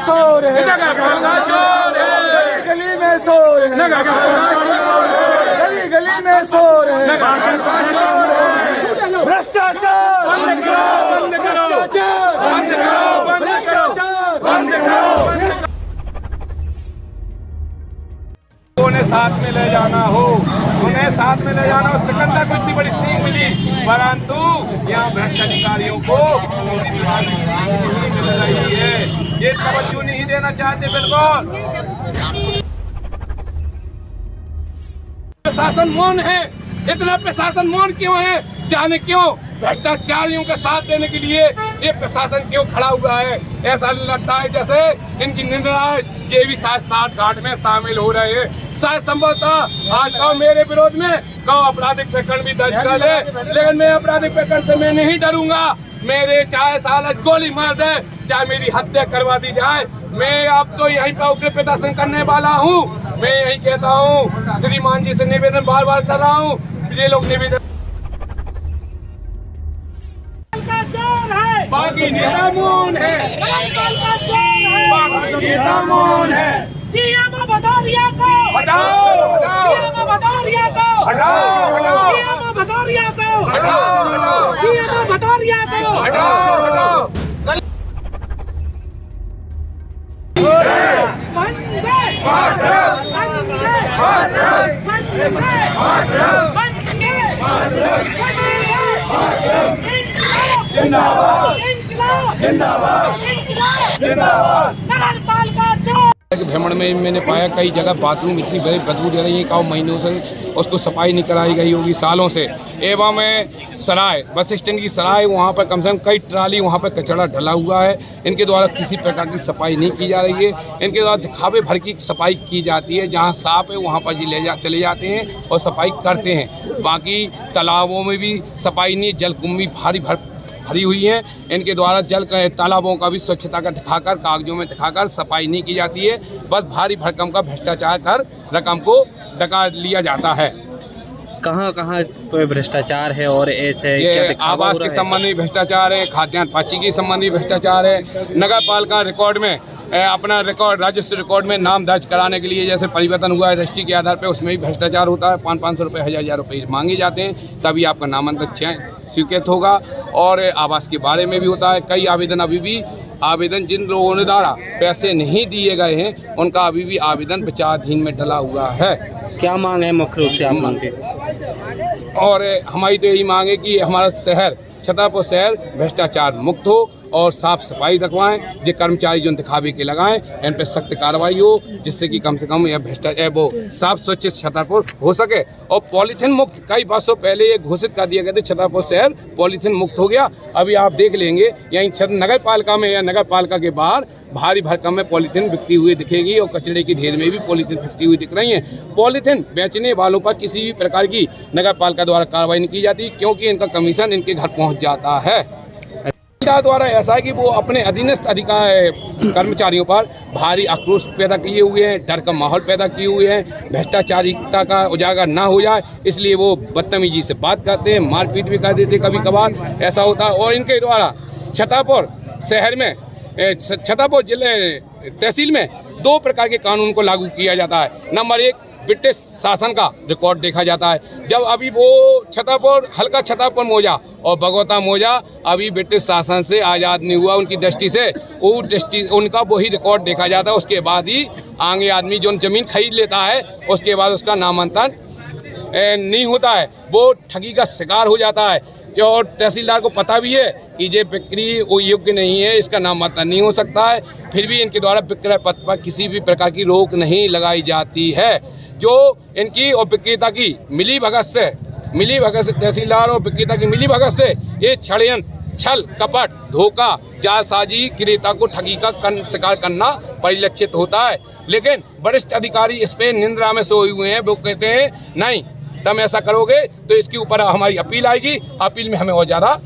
शोर है, गली में शोर है, गली गली में शोर है। भ्रष्टाचार उन्हें साथ में ले जाना हो, उन्हें साथ में ले जाना हो। सिकंदर को इतनी बड़ी सीख मिली, परंतु यहाँ भ्रष्ट अधिकारियों को किसी प्रकार की सीख नहीं मिल रही है। ये तवज्जो नहीं देना चाहते बिल्कुल। प्रशासन मौन है, इतना प्रशासन मौन क्यों है? जाने क्यों? भ्रष्टाचारियों का साथ देने के लिए ये प्रशासन क्यों खड़ा हुआ है? ऐसा लगता है जैसे इनकी निंदा ये भी शायद साठ घाट में शामिल हो रहे हैं। शायद संभवतः आज कहो मेरे विरोध में कहो आपराधिक प्रकरण भी दर्ज कर ले, लेकिन मैं आपराधिक प्रकरण से मैं नहीं डरूंगा। मेरे चाहे साल गोली मार दे, चाहे मेरी हत्या करवा दी जाए, मैं अब तो यहीं पर उग्र प्रदर्शन करने वाला हूँ। मैं यही कहता हूँ, श्रीमान जी से निवेदन बार बार कर रहा हूँ, ये लोग निवेदन बाकी नेता मौन है, बाकी नेता मौन है। सीएम भदौरिया को हटाओ, हटाओ, सीएम भदौरिया को हटाओ, हटाओ, सीएम भदौरिया को हटाओ, हटाओ, सीएम भदौरिया को हटाओ, हटाओ। वंदे मातरम, वंदे मातरम, वंदे मातरम, वंदे मातरम। जिंदाबाद, जिंदाबाद, जिंदाबाद, जिंदाबाद। नगरपालिका चोर भ्रमण में मैंने पाया कई जगह बाथरूम इतनी बड़ी बदबू दे रही है, काफी महीनों से उसको सफाई नहीं कराई गई होगी, सालों से। एवं सराय बस स्टैंड की सराय, वहाँ पर कम से कम कई ट्राली वहाँ पर कचरा डला हुआ है। इनके द्वारा किसी प्रकार की सफाई नहीं की जा रही है। इनके द्वारा दिखावे भर की सफाई की जाती है, जहाँ साफ है वहाँ पर चले जाते हैं और सफाई करते हैं। बाकी तालाबों में भी सफाई नहीं, जलकुंभी भरी हुई हैं। इनके द्वारा तालाबों का भी स्वच्छता का दिखाकर, कागजों में दिखाकर सफाई नहीं की जाती है। बस भारी भरकम का भ्रष्टाचार कर रकम को डका लिया जाता है। कहाँ कहाँ तो भ्रष्टाचार है और ऐसे ये आवास के संबंध में भ्रष्टाचार है, खाद्यान्न पाची के संबंधी भ्रष्टाचार है। नगर पालिका रिकॉर्ड में अपना रिकॉर्ड, राजस्व रिकॉर्ड में नाम दर्ज कराने के लिए जैसे परिवर्तन हुआ है रजिस्ट्री के आधार पर, उसमें भी भ्रष्टाचार होता है। 500 रुपये, 1000 रुपये मांगे जाते हैं, तभी आपका नामांकन स्वीकृत होगा। और आवास के बारे में भी होता है। कई आवेदन अभी भी जिन लोगों ने द्वारा पैसे नहीं दिए गए हैं, उनका अभी भी आवेदन विचाराधीन में डला हुआ है। क्या मांग है मुख्य रूप से आप मांगते? और हमारी तो यही मांग है कि हमारा शहर छतरपुर शहर भ्रष्टाचार मुक्त हो और साफ सफाई रखवाएं। जो कर्मचारी जो दिखावे के लगाएं, इन पर सख्त कार्रवाई हो, जिससे कि कम से कम यह भ्रष्टाचार वो साफ स्वच्छ छतरपुर हो सके। और पॉलीथीन मुक्त कई वर्षों पहले ये घोषित कर दिया गया था, छतरपुर शहर पॉलीथीन मुक्त हो गया। अभी आप देख लेंगे यहीं नगर पालिका में या नगर पालिका के बाहर भारी भरकम में पॉलीथीन बिकती हुई दिखेगी और कचरे की ढेर में भी पॉलीथीन बिकती हुई दिख रही है। पॉलीथीन बेचने वालों पर किसी भी प्रकार की नगर पालिका द्वारा कार्रवाई नहीं की जाती, क्योंकि इनका कमीशन इनके घर पहुंच जाता है। द्वारा ऐसा है कि वो अपने अधीनस्थ कर्मचारियों पर भारी आक्रोश पैदा किए हुए हैं, डर का माहौल पैदा किए हुए हैं। भ्रष्टाचारिता का उजागर ना हो जाए, इसलिए वो बदतमीजी से बात करते हैं, मारपीट भी कर देते कभी कभार, ऐसा होता है। और इनके द्वारा छतरपुर शहर में, छतरपुर जिले तहसील में 2 प्रकार के कानून को लागू किया जाता है। नंबर 1, ब्रिटिश शासन का रिकॉर्ड देखा जाता है। जब अभी वो छतरपुर, हल्का छतरपुर मौजा और बगौता मौजा अभी ब्रिटिश शासन से आज़ाद नहीं हुआ, उनकी दृष्टि से उनका वही रिकॉर्ड देखा जाता है। उसके बाद ही आगे आदमी जो जमीन खरीद लेता है, उसके बाद उसका नामांकन नहीं होता है, वो ठगी का शिकार हो जाता है। और तहसीलदार को पता भी है कि ये बिक्री योग्य नहीं है, इसका नामांकन नहीं हो सकता है, फिर भी इनके द्वारा विक्रय पत्र पर किसी भी प्रकार की रोक नहीं लगाई जाती है। जो इनकी और विक्रेता की मिली भगत से तहसीलदार और विक्रेता की मिली भगत से ये षड्यंत्र, छल कपट, धोखा, जालसाजी, क्रेता को ठगी का शिकार करना परिलक्षित होता है। लेकिन वरिष्ठ अधिकारी इस पे निंदा में सोए हुए हैं। वो कहते हैं नहीं, तुम ऐसा करोगे तो इसके ऊपर हमारी अपील आएगी, अपील में हमें और ज़्यादा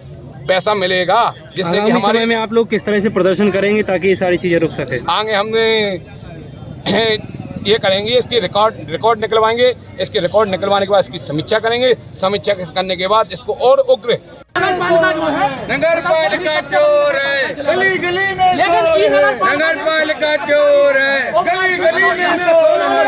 पैसा मिलेगा, जिससे कि हमारे में आप लोग किस तरह से प्रदर्शन करेंगे ताकि ये सारी चीज़ें रुक सके? आगे हमने ये करेंगे, इसकी रिकॉर्ड निकलवाएंगे। इसके रिकॉर्ड निकलवाने के बाद इसकी समीक्षा करेंगे। समीक्षा करने के बाद इसको और उग्र नगर पालिका चोर है, गली गली में लेकिन नगर नगर पालिका चोर है, गली गली में शोर है,